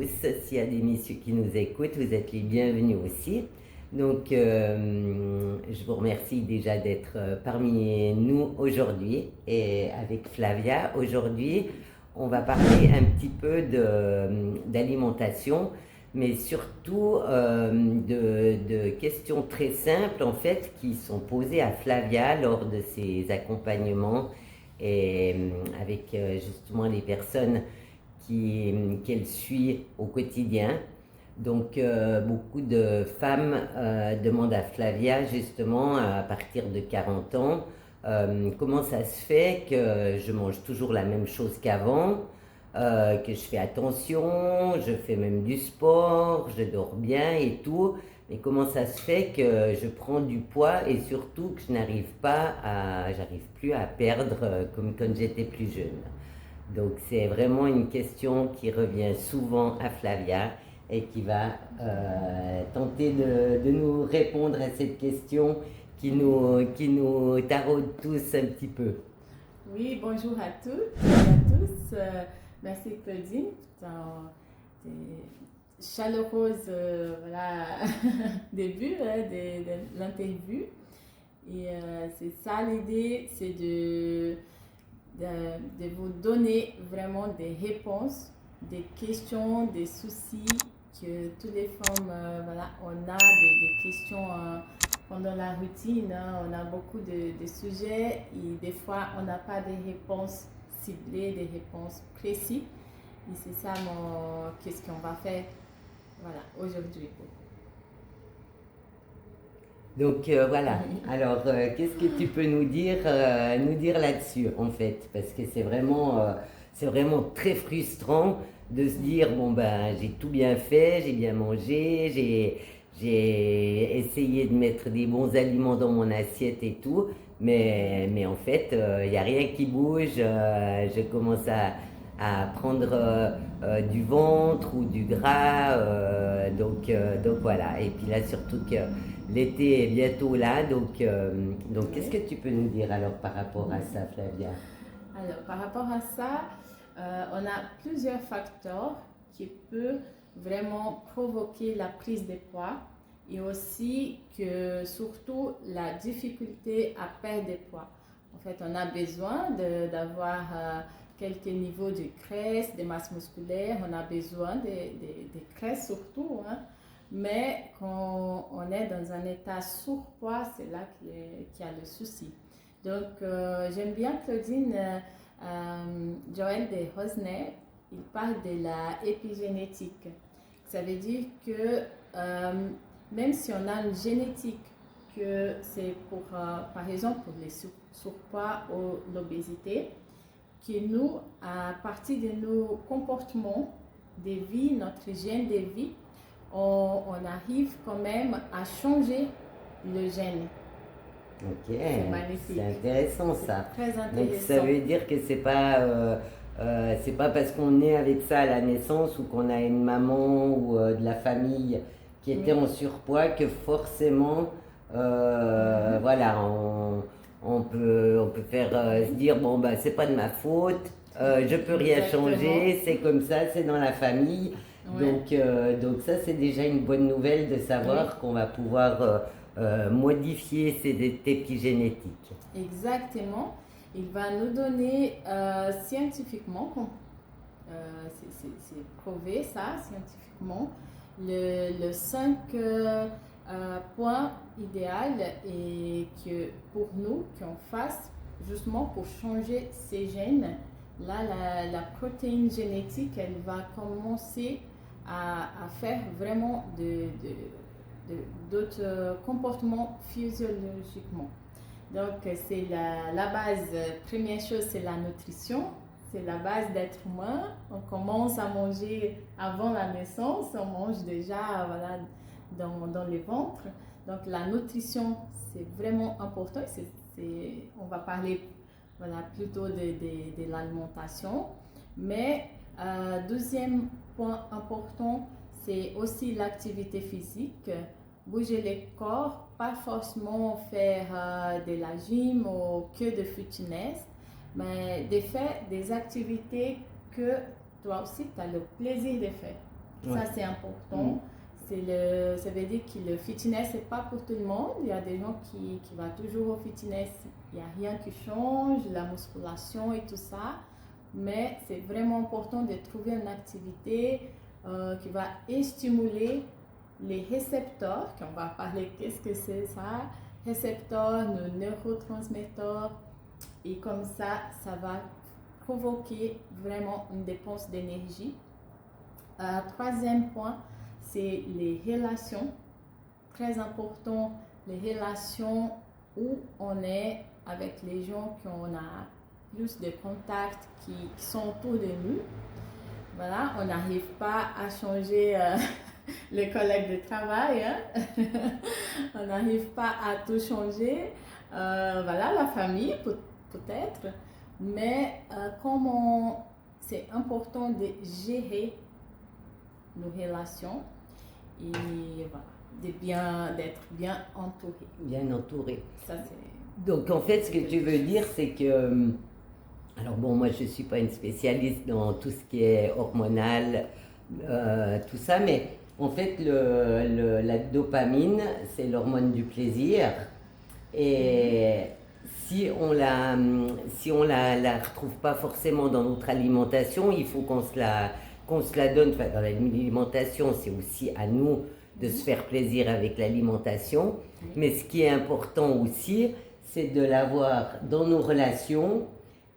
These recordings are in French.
S'il y a des messieurs qui nous écoutent, vous êtes les bienvenus aussi. Donc, je vous remercie déjà d'être parmi nous aujourd'hui. Et avec Flavia, aujourd'hui, on va parler un petit peu d'alimentation, mais surtout de questions très simples, en fait, qui sont posées à Flavia lors de ses accompagnements et avec justement les personnes qu'elle suit au quotidien. Donc beaucoup de femmes demandent à Flavia justement à partir de 40 ans comment ça se fait que je mange toujours la même chose qu'avant, que je fais attention, je fais même du sport, je dors bien et tout, mais comment ça se fait que je prends du poids et surtout que j'arrive plus à perdre comme quand j'étais plus jeune. Donc c'est vraiment une question qui revient souvent à Flavia et qui va tenter de nous répondre à cette question qui nous taraude tous un petit peu. Oui, bonjour à toutes et à tous. Merci Claudine pour tes chaleureuses début de l'interview. Et c'est ça l'idée, c'est de vous donner vraiment des réponses, des questions, des soucis que toutes les femmes, on a des questions pendant la routine, on a beaucoup de sujets et des fois on n'a pas des réponses ciblées, des réponses précises. Et c'est ça qu'est-ce qu'on va faire aujourd'hui. Donc voilà, alors qu'est-ce que tu peux nous dire là-dessus en fait? Parce que c'est vraiment très frustrant de se dire, bon ben j'ai tout bien fait, j'ai bien mangé, j'ai essayé de mettre des bons aliments dans mon assiette et tout, mais en fait il n'y a rien qui bouge, je commence à prendre du ventre ou du gras, donc voilà, et puis là surtout que l'été est bientôt là, donc qu'est-ce que tu peux nous dire alors par rapport à ça, Flavia? Alors, par rapport à ça, on a plusieurs facteurs qui peuvent vraiment provoquer la prise de poids et aussi que surtout la difficulté à perdre des poids. En fait, on a besoin d'avoir quelques niveaux de graisse, de masse musculaire, on a besoin de graisse surtout, hein. Mais quand on est dans un état surpoids, c'est là qu'il y a le souci. Donc, j'aime bien Claudine, Joël de Rosner, il parle de la épigénétique. Ça veut dire que même si on a une génétique, que c'est pour, par exemple, pour les surpoids ou l'obésité, que nous, à partir de nos comportements de vie, notre hygiène de vie, on arrive quand même à changer le gène. Ok, c'est magnifique. C'est intéressant ça. Très intéressant. Donc ça veut dire que c'est pas parce qu'on est avec ça à la naissance ou qu'on a une maman ou de la famille qui était en surpoids que forcément, voilà, on peut faire se dire bon bah c'est pas de ma faute, je peux rien changer, c'est comme ça, c'est dans la famille. Ouais. Donc ça c'est déjà une bonne nouvelle de savoir qu'on va pouvoir modifier ces épigénétiques. Exactement. Il va nous donner scientifiquement, c'est prouvé ça scientifiquement, le 5 points idéal et que pour nous qu'on fasse justement pour changer ces gènes. Là, la protéine génétique, elle va commencer à faire vraiment d'autres comportements physiologiquement. Donc, c'est la base. Première chose, c'est la nutrition. C'est la base d'être humain. On commence à manger avant la naissance. On mange déjà dans le ventre. Donc, la nutrition, c'est vraiment important. On va parler plutôt de l'alimentation. Mais, deuxième point important, c'est aussi l'activité physique. Bouger le corps, pas forcément faire de la gym ou que de fitness, mais de faire des activités que toi aussi tu as le plaisir de faire. Ouais. Ça, c'est important. Ça veut dire que le fitness, c'est pas pour tout le monde. Il y a des gens qui vont toujours au fitness, il n'y a rien qui change, la musculation et tout ça. Mais c'est vraiment important de trouver une activité qui va stimuler les récepteurs, qu'on va parler, qu'est-ce que c'est ça? Récepteurs, nos neurotransmetteurs. Et comme ça va provoquer vraiment une dépense d'énergie. Troisième point, c'est les relations. Très important, les relations où on est avec les gens qu'on a plus de contacts qui sont autour de nous. Voilà, on n'arrive pas à changer les collègues de travail, hein? On n'arrive pas à tout changer. Voilà, la famille peut-être, mais c'est important de gérer nos relations et voilà, d'être bien entouré. Bien entouré. Ça, c'est... Donc en fait, ce que tu veux dire, c'est que... Alors bon, moi je ne suis pas une spécialiste dans tout ce qui est hormonal, tout ça, mais en fait la dopamine, c'est l'hormone du plaisir. Et si on la retrouve pas forcément dans notre alimentation, il faut qu'on se la donne. Enfin, dans l'alimentation, c'est aussi à nous de se faire plaisir avec l'alimentation. Mais ce qui est important aussi, c'est de l'avoir dans nos relations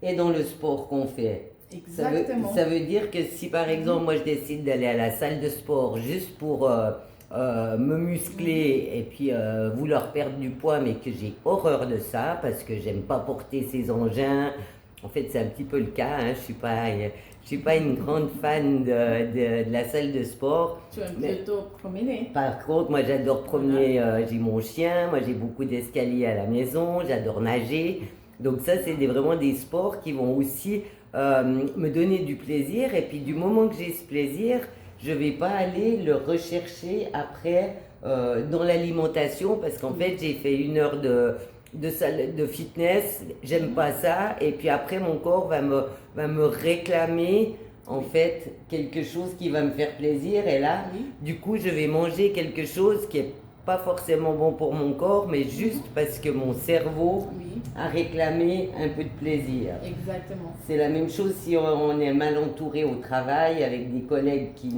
et dans le sport qu'on fait. Exactement. Ça veut dire que si par exemple moi je décide d'aller à la salle de sport juste pour me muscler et puis vouloir perdre du poids, mais que j'ai horreur de ça parce que j'aime pas porter ces engins. En fait, c'est un petit peu le cas, hein. Je suis pas une grande fan de la salle de sport. Tu aimes plutôt promener. Par contre, moi j'adore promener, j'ai mon chien, moi j'ai beaucoup d'escaliers à la maison, j'adore nager. Donc ça, c'est vraiment des sports qui vont aussi me donner du plaisir. Et puis du moment que j'ai ce plaisir, je ne vais pas aller le rechercher après dans l'alimentation parce qu'en fait, j'ai fait 1 heure de fitness, j'aime pas ça. Et puis après, mon corps va me réclamer en fait quelque chose qui va me faire plaisir. Et là, du coup, je vais manger quelque chose qui est pas forcément bon pour mon corps, mais juste parce que mon cerveau a réclamé un peu de plaisir. Exactement. C'est la même chose si on est mal entouré au travail avec des collègues qui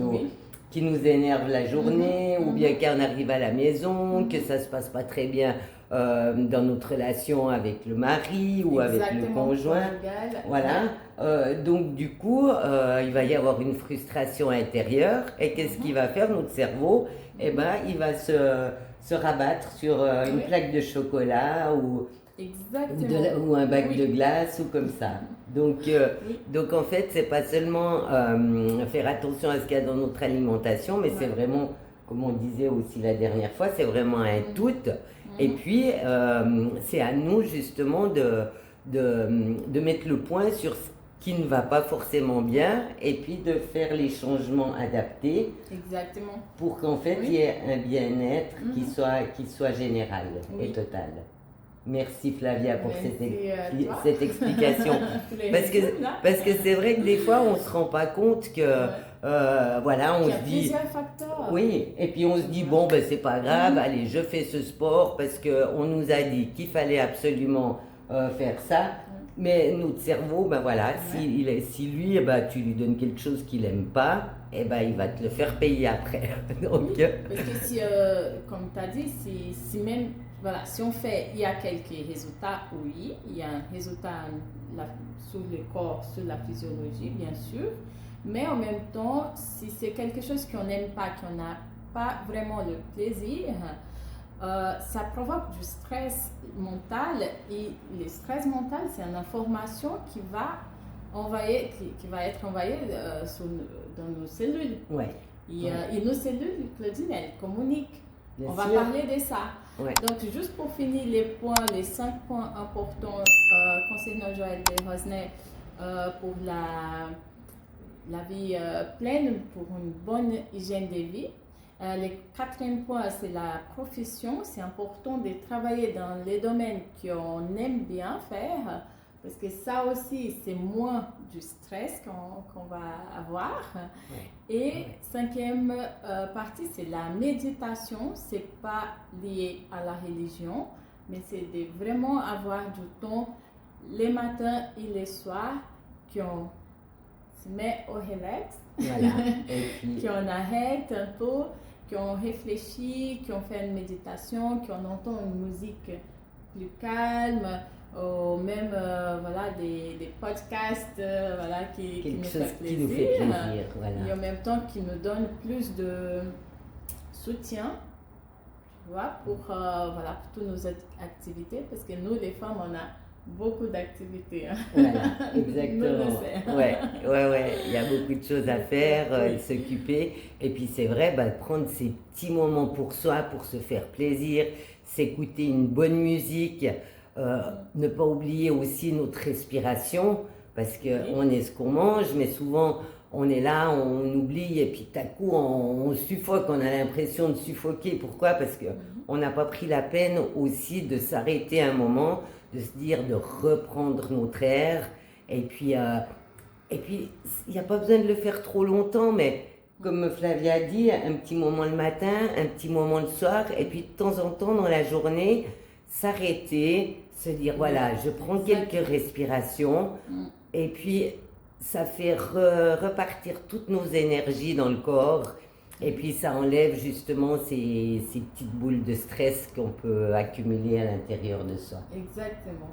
nous énervent la journée, ou bien quand on arrive à la maison, que ça se passe pas très bien dans notre relation avec le mari ou avec le conjoint. Voilà. Donc du coup, il va y avoir une frustration intérieure. Et qu'est-ce qu'il va faire notre cerveau? Eh ben, il va se rabattre sur une plaque de chocolat ou un bac de glace ou comme ça. Donc en fait, c'est pas seulement faire attention à ce qu'il y a dans notre alimentation, mais c'est vraiment, comme on disait aussi la dernière fois, c'est vraiment un tout. Et puis, c'est à nous justement de mettre le point sur ce qui ne va pas forcément bien et puis de faire les changements adaptés. Exactement. Pour qu'en fait il y ait un bien-être qui soit général et total. Merci Flavia pour cette explication. parce que c'est vrai que des fois on ne se rend pas compte que voilà, on se dit facteurs. Oui, et puis on se dit bon ben c'est pas grave, allez je fais ce sport parce qu'on nous a dit qu'il fallait absolument faire ça. Mais notre cerveau, ben voilà, si lui, tu lui donnes quelque chose qu'il n'aime pas, il va te le faire payer après. Donc, parce que si, comme tu as dit, si on fait, il y a quelques résultats, oui, il y a un résultat sur le corps, sur la physiologie, bien sûr, mais en même temps, si c'est quelque chose qu'on n'aime pas, qu'on n'a pas vraiment le plaisir, ça provoque du stress mental et le stress mental, c'est une information qui va être envoyée dans nos cellules. Et nos cellules, Claudine, elles communiquent. On va parler de ça. Donc, juste pour finir les 5 points importants concernant Joël de Rosnay pour la vie pleine, pour une bonne hygiène de vie. Le 4e point, c'est la profession. C'est important de travailler dans les domaines qu'on aime bien faire. parce que ça aussi, c'est moins du stress qu'on va avoir. Ouais. Et Ouais. cinquième partie, c'est la méditation. C'est pas lié à la religion, mais c'est de vraiment avoir du temps les matins et les soirs qu'on se met au relax, Voilà. Et puis, qu'on arrête un peu, qu'on réfléchit, qu'on fait une méditation, qu'on entend une musique plus calme, ou même voilà, des podcasts voilà, qui quelque nous chose fait qui nous fait plaisir. Voilà. et en même temps qui nous donne plus de soutien, tu vois, pour, voilà, pour toutes nos activités, parce que nous, les femmes, on a beaucoup d'activités. Hein. Voilà, Nous le exactement. savons. Ouais, il y a beaucoup de choses à faire, Oui. de s'occuper. Et puis c'est vrai, bah, prendre ces petits moments pour soi, pour se faire plaisir, s'écouter une bonne musique, ne pas oublier aussi notre respiration, parce Oui. qu'on est ce qu'on mange, mais souvent on est là, on oublie, et puis tout à coup on suffoque, on a l'impression de suffoquer. Pourquoi? Parce qu'on n'a pas pris la peine aussi de s'arrêter un moment, de se dire, de reprendre notre air. Et puis, il n'y a pas besoin de le faire trop longtemps, mais comme Flavia a dit, un petit moment le matin, un petit moment le soir, et puis de temps en temps dans la journée, s'arrêter, se dire, voilà, je prends quelques respirations, et puis ça fait repartir toutes nos énergies dans le corps. Et puis ça enlève justement ces petites boules de stress qu'on peut accumuler à l'intérieur de soi. Exactement.